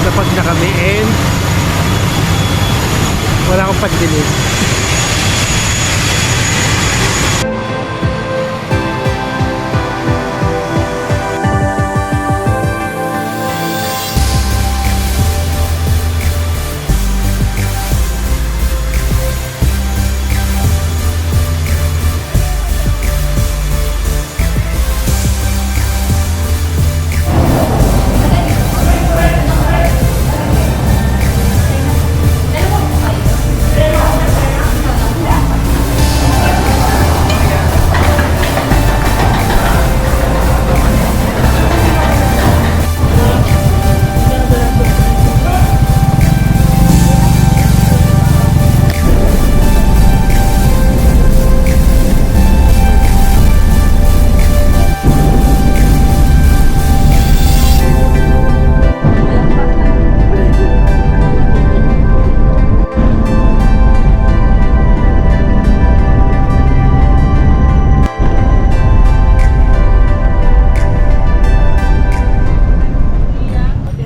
napag na kami and wala akong pagdilig.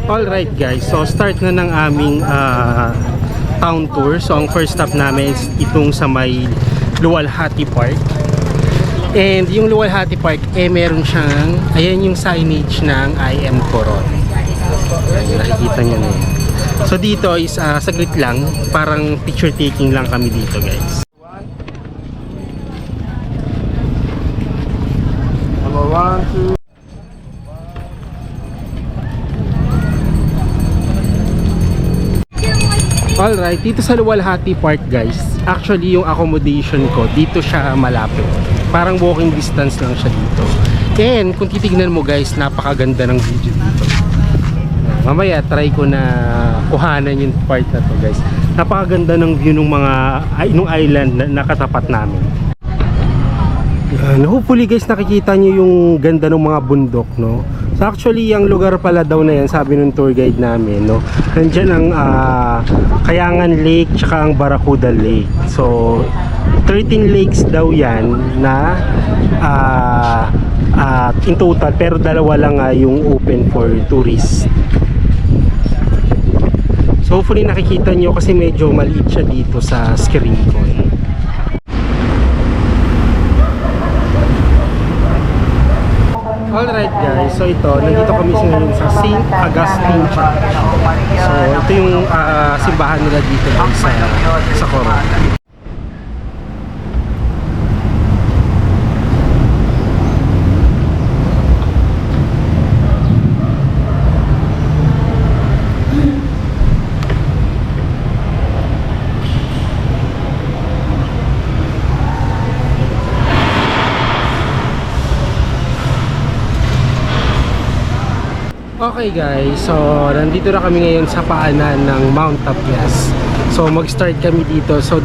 Alright guys, so start na ng aming town tour. So ang first stop namin is itong sa may Luwalhati Park. And yung Luwalhati Park, meron siyang, ayan yung signage ng I Am Coron. Ayan, nakikita nyo na yun. So dito is saglit lang, parang picture taking lang kami dito guys. Number 1, 2. Alright, dito sa Luwalhati Park guys, actually yung accommodation ko, dito siya malapit. Parang walking distance lang siya dito. And kung titignan mo guys, napakaganda ng video dito. Mamaya try ko na kuhanan yung part na to guys. Napakaganda ng view ng nung island na katapat namin. Hopefully guys nakikita nyo yung ganda ng mga bundok, no? So actually yung lugar pala daw na yan, sabi ng tour guide namin, no? Nandiyan ang Kayangan Lake tsaka ang Barracuda Lake. So 13 lakes daw yan na in total, pero dalawa lang yung open for tourists. So hopefully nakikita nyo kasi medyo maliit siya dito sa screen ko. Alright guys, so ito, nandito kami ngayon sa St. Augustine Church. So ito yung simbahan nila dito guys sa Coron. Okay guys, so nandito na kami ngayon sa paanan ng Mount Tapias. So mag-start kami dito. So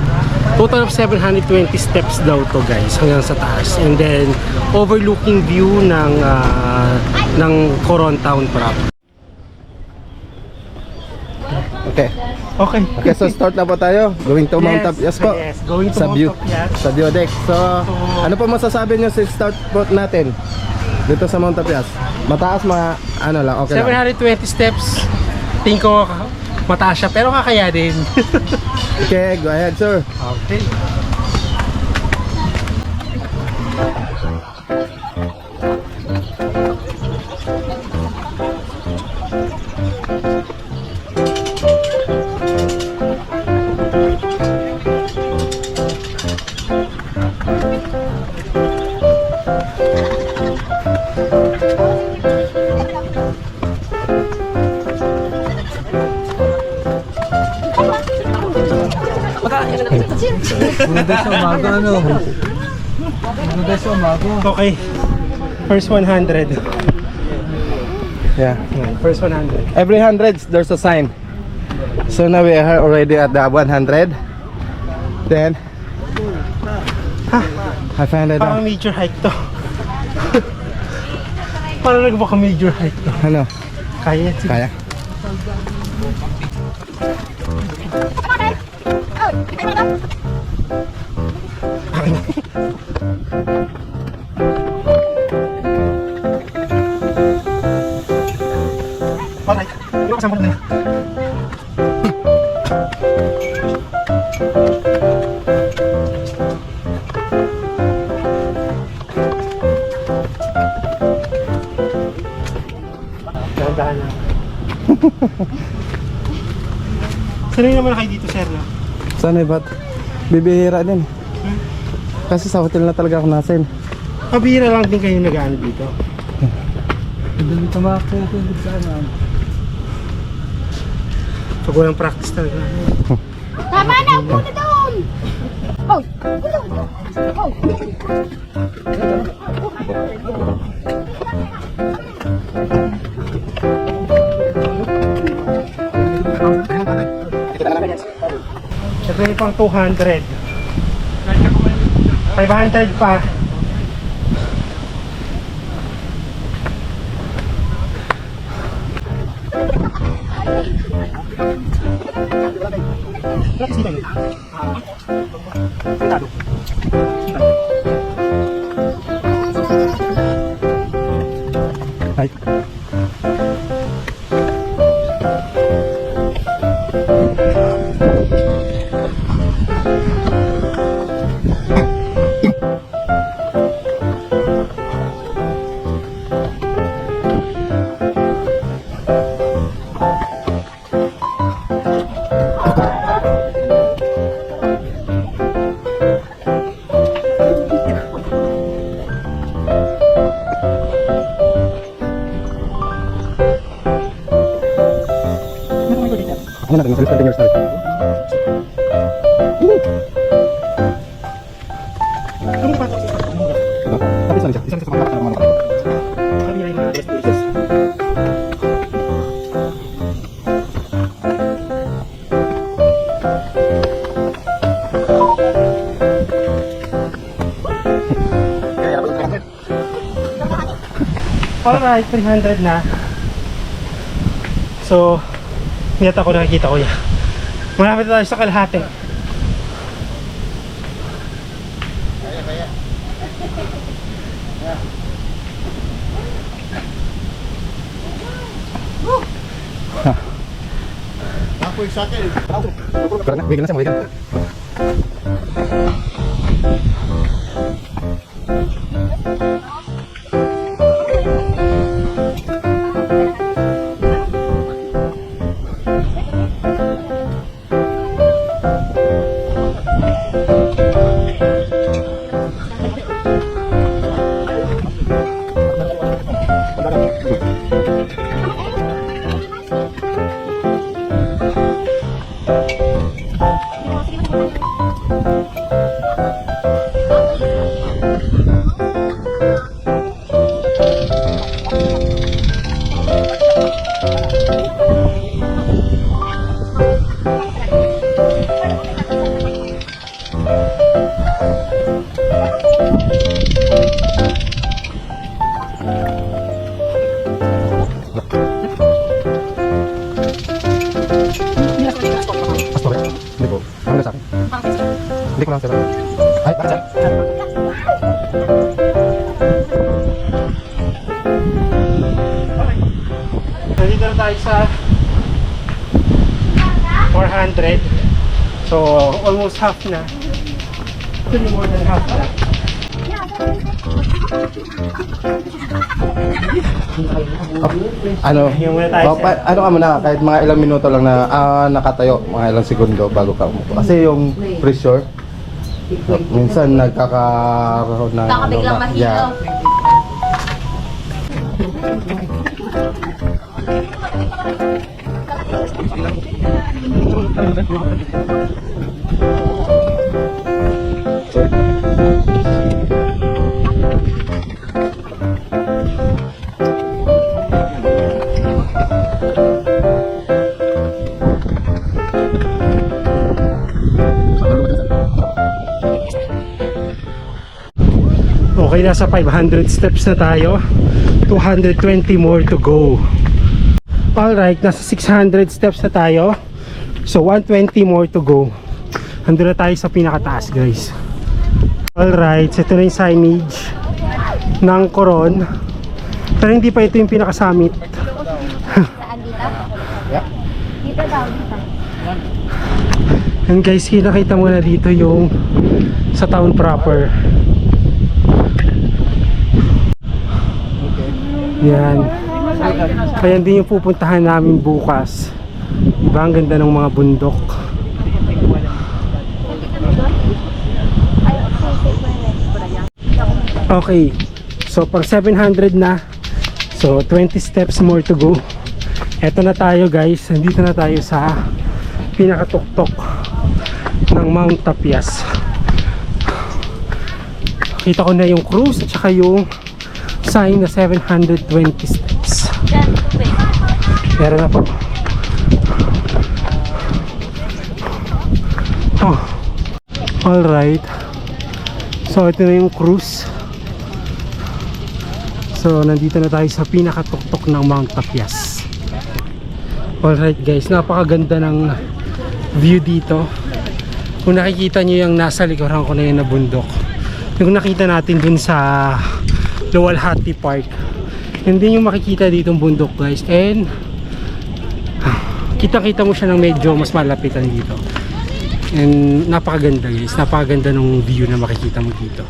total of 720 steps daw to guys hanggang sa taas. And then overlooking view ng Coron Town proper. Okay. Okay. Okay, so start na po tayo. Going to Mount Tapias po. Yes, going to Sa Mount view, Tapias. sa view deck. So, ano po masasabi nyo sa start po natin dito sa Mount Tapias? Mataas, ano lang, okay lang. 720 steps. Tingin ko mataas siya, pero kakayanin. Okay, go ahead sir. Okay. Okay. First 100. Yeah. First 100. Every 100 there's a sign. So now we are already at the 100. Then I find it. Parang major hike to. Parang nagbaka major hike to. Ano? Kaya? Kaya? Dahan-dahan lang. Sanay naman kayo dito, sir, no? Sanay ba't? Bibihira din. Kasi sa hotel na talaga ako nasin. Pabira lang din kayo nag-ano dito. Hindi ka makakukulit sa ano. Pag walang practice talaga. Tama na, upo na doon! Oh! Oh! Ito yung pang 200. 500 pa. Ay. Ano natin, mas fingers natin. Tapi sana siya. Isa sa mga kapatid. Sabi rin na alright, 300 na. So, hindi ako nakikita ko yan. Malapit tayo sa kalahati. Karena bigyan na siya, bigyan. Hindi po. Ano na sa akin? Hindi ko lang sila. Ay, bakit siya? Nandito na tayo sa 400. So, almost half na. Actually, more than half na. Ano? Yung muna tayo, sir. Ano ka muna, kahit mga ilang minuto lang na nakatayo, mga ilang segundo bago ka umupo. Kasi yung pressure, minsan nagkakaroon ng Baka biglang mahilo. Okay, nasa 500 steps na tayo. 220 more to go. Alright, nasa 600 steps na tayo. So 120 more to go. Andun na tayo sa pinakataas, guys. Alright, so ito na yung signage ng Coron. Pero hindi pa ito yung pinakasummit. Saan dito? Dito daw, dito. And guys, nakita mo na dito yung sa town proper. Yan. Kaya din yung pupuntahan namin bukas. Diba, ang ganda ng mga bundok. Okay, so pang 700 na. So 20 steps more to go. Eto na tayo guys, nandito na tayo sa pinakatuktok ng Mount Tapias. Kita ko na yung cruise at saka yung sign na 720 steps. Meron na po. Oh, alright. So ito na yung cruise. So nandito na tayo sa pinakatuktok ng Mount Tapias. Alright guys, napakaganda ng view dito. Kung nakikita nyo yung nasa likuran ko na yun na bundok, yung nakita natin dun sa Luwalhati Park, hindi yung makikita dito yung bundok guys. And kita-kita mo siya ng medyo mas malapitan dito. And napakaganda guys, napakaganda ng view na makikita mo dito.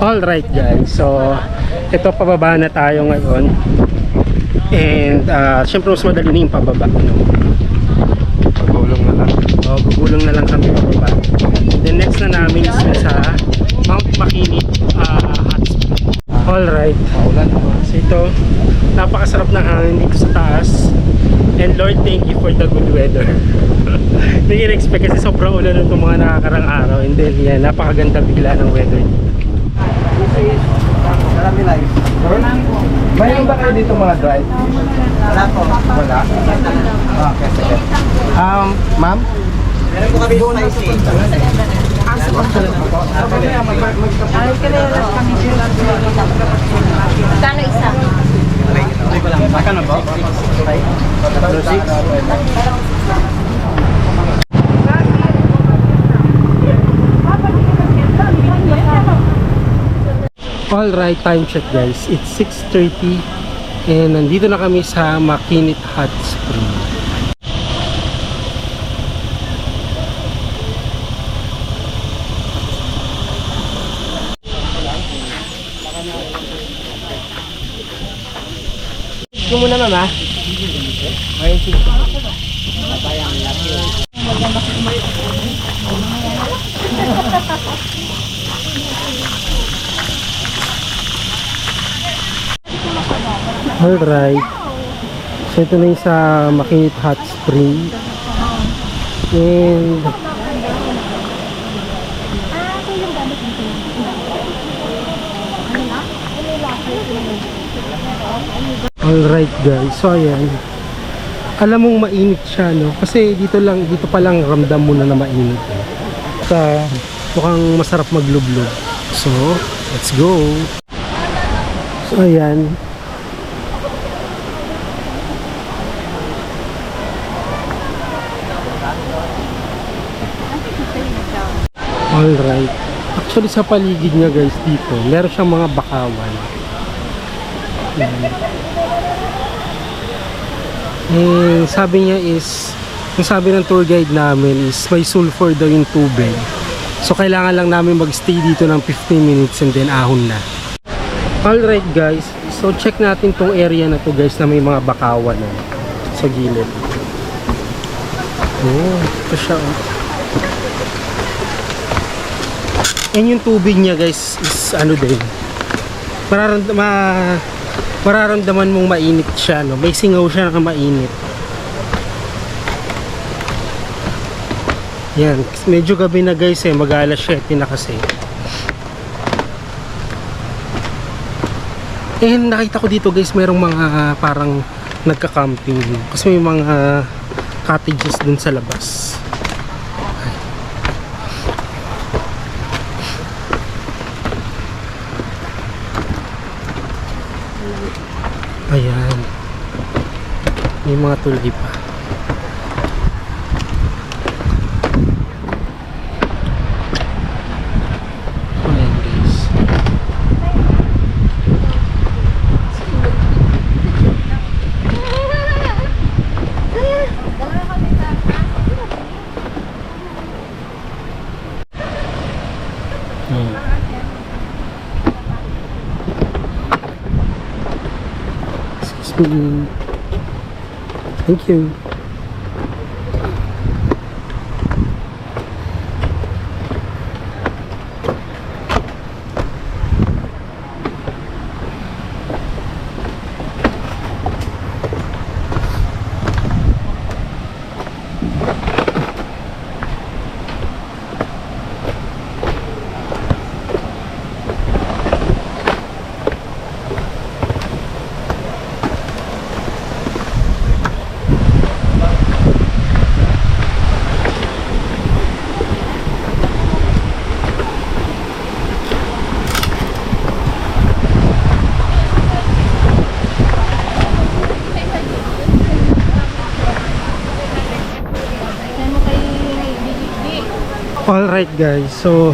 Alright guys, so ito pababa na tayo ngayon. And syempre mas madali na yung pababa, no? Pagulong na lang. Gugulong na lang kami pababa. Then next na namin is sa Mount Makinit Hot Spring. Alright, so ito napakasarap ng hangin dito sa taas. And Lord, thank you for the good weather. Hindi in-expect kasi sobrang ulan nitong mga nakakarang araw. And then yan, napakaganda bigla ng weather. Marami live. Mayroon ba kayo dito mga drive? Wala po. Wala? Okay, sige. Ma'am? Meron po kami doon ay Kano isa? Magkano ba? 6? Alright, time check guys. It's 6:30 and nandito na kami sa Makinit Hot Spring. Ito muna mama. Ayun si. Alright, so ito na yung sa Makinit Hot Spring. And alright guys, so ayan, alam mong mainit siya, no? Kasi dito pa lang ramdam mo na mainit, eh. Mukhang masarap maglublob. So Let's go! So ayan. Alright. Actually sa paligid niya guys dito, meron siyang mga bakawan. Sabi niya is, yung sabi ng tour guide namin is may sulfur daw yung tubig. So kailangan lang namin magstay dito ng 15 minutes and then ahon na. Alright guys, so check natin tong area na to guys na may mga bakawan sa gilid. Oh, ito siya. And yung tubig niya guys is ano din, mararamdaman mong mainit siya, no? May singaw siya na mainit. Yan, medyo gabi na guys mag-alas 7 na kasi. And nakita ko dito guys merong mga parang nagka-camping kasi may mga cottages dun sa labas. Ayan. May mga tulay pa. Ayan guys. Excuse me. Thank you. Alright guys, so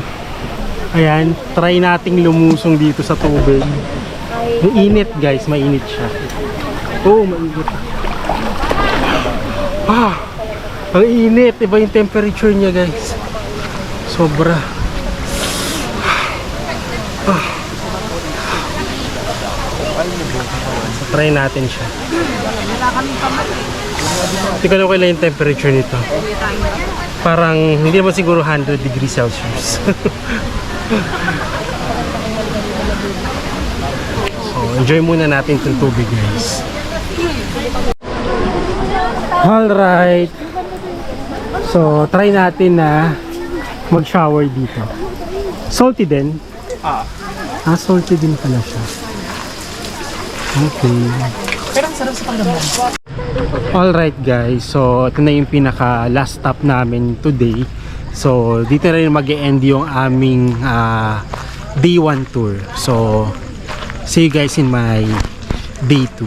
ayan, try nating lumusong dito sa tubig. Ang init guys, mainit siya. Oh, mainit. Ang init, iba yung temperature niya guys. Sobra. So, try natin siya. Hindi ko alam kailan yung temperature nito. Parang hindi naman siguro 100 degrees Celsius. So enjoy muna natin itong tubig guys. Alright. So try natin na mag shower dito. Salty din? Salty din pala siya. Okay. Pero ang sarap sa pagdamdam. Alright guys, so ito na yung pinaka last stop namin today. So dito na rin mag-e-end yung aming day 1 tour. So see you guys in my day 2.